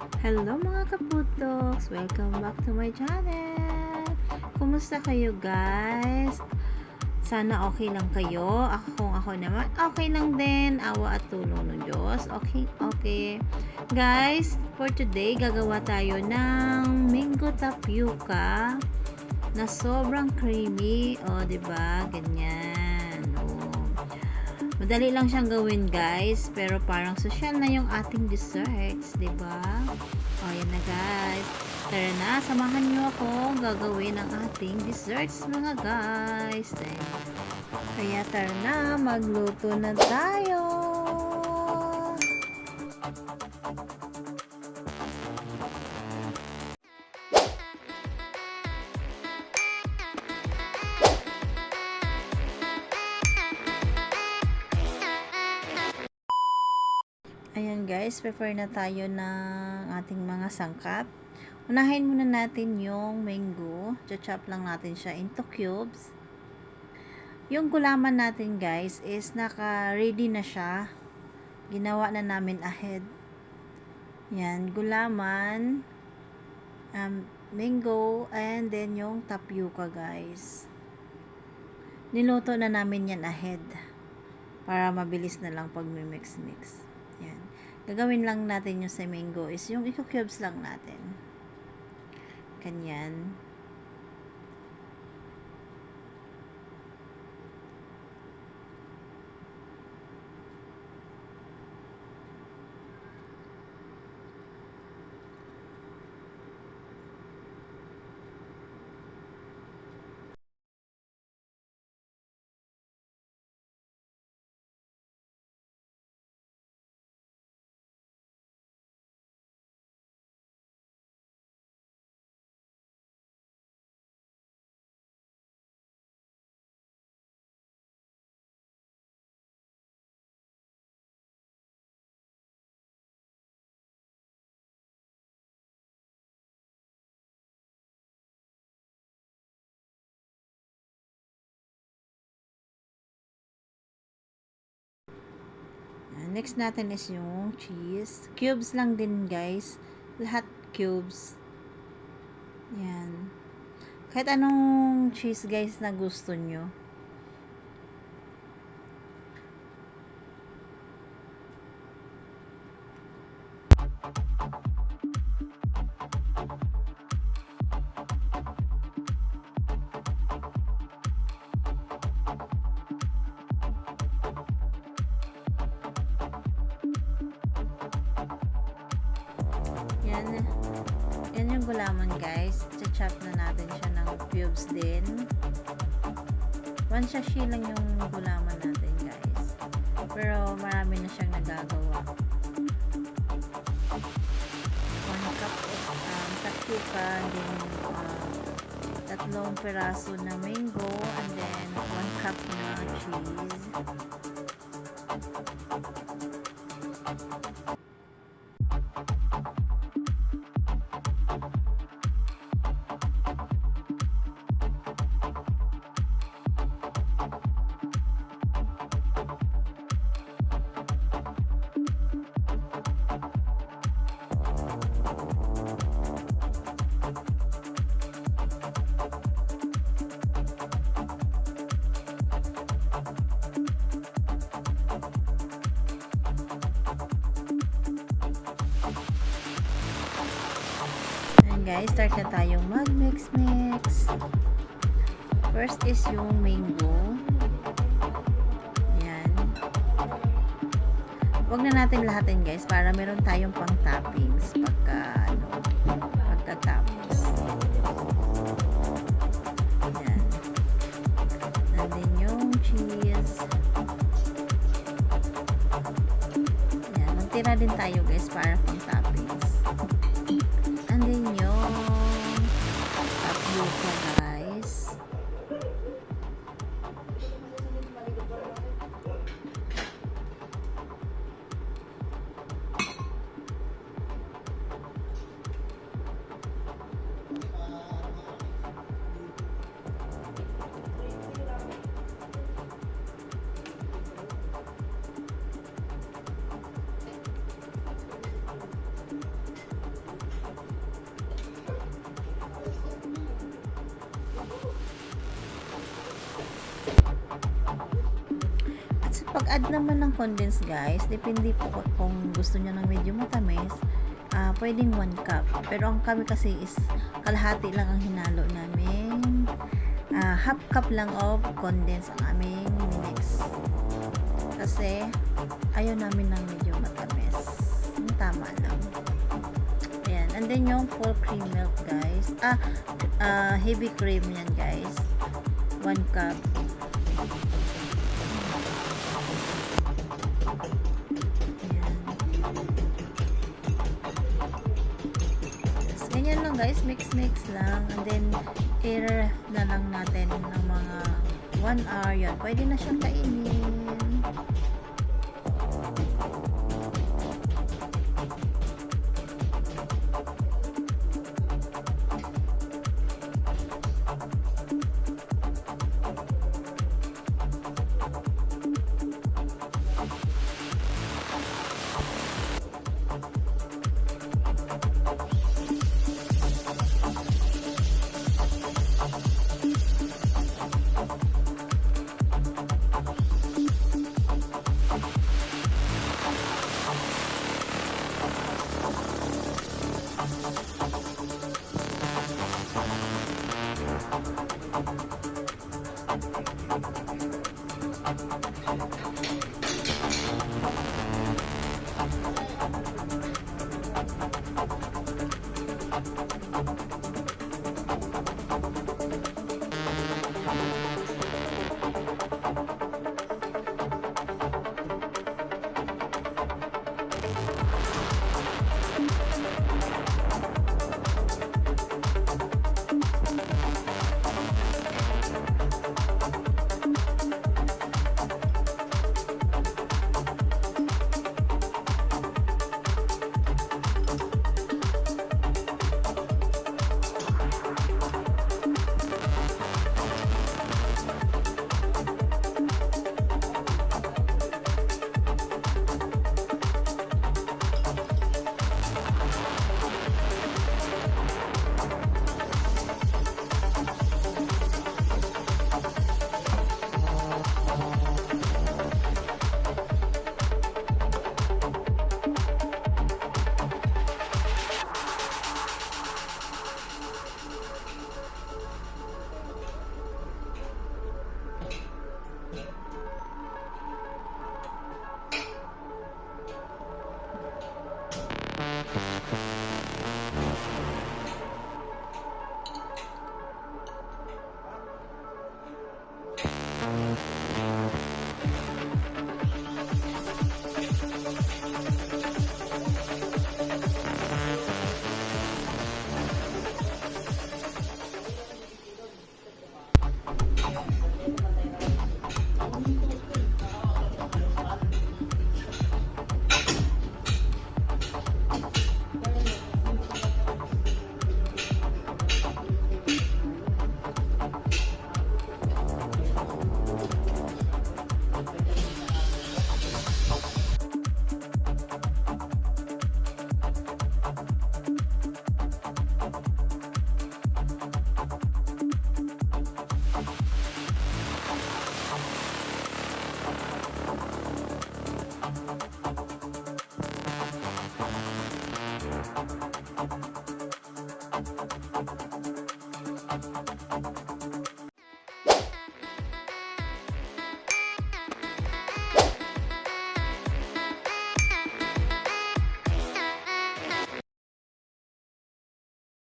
Hello mga kaputoks! Welcome back to my channel! Kumusta kayo guys? Sana okay lang kayo. Kung ako naman, okay lang din. Awa at tulong ng Diyos. Okay. Guys, for today, gagawa tayo ng mango tapioca na sobrang creamy. O, diba? Ganyan. Madali lang siyang gawin guys, pero parang social na yung ating desserts, 'di ba? Ayan na guys. Tara na, samahan niyo ako gagawin ang ating desserts mga guys. Kaya tara na, magluto na tayo. Ayan guys, prepare na tayo ng ating mga sangkap. Unahin muna natin yung mango. Chop lang natin siya into cubes. Yung gulaman natin guys is naka-ready na siya. Ginawa na namin ahead. Yan, gulaman, mango, and then yung tapioca guys. Niluto na namin yan ahead. Para mabilis na lang pag mix. Yan. Gagawin lang natin yung sa mango is yung i-cubes lang natin. Kanyan. Next natin is yung cheese. Cubes lang din guys. Lahat cubes. Yan. Kahit anong cheese guys na gusto nyo. Yan yung gulaman guys. Chop na natin siya ng cubes din. 1 sachet lang yung gulaman natin guys. Pero marami na siyang nagagawa. 1 cup of tapioca, then 3 peraso na mango, and then 1 cup na cheese. Guys, start na tayong mag-mix. First is yung mango. Yan. Huwag na natin lahatin guys para meron tayong pang toppings pagkatapos. Yan. And then yung cheese. Yan. Magtira din tayo guys para pang toppings. And then yung tapioca guys. mag-add naman ng condensed guys. Depende po kung gusto niyo ng medyo matamis. Pwedeng 1 cup. Pero ang kami kasi is kalahati lang ang hinalo namin. Half cup lang of condensed ang aming mix. Kasi ayaw namin ng medyo matamis. Yung tama lang. Ayan. And then yung full cream milk guys. Heavy cream yan guys. 1 cup. Ganyan lang guys, mix lang, and then air na lang natin ng mga 1 hour, yan, pwede na siyang kainin.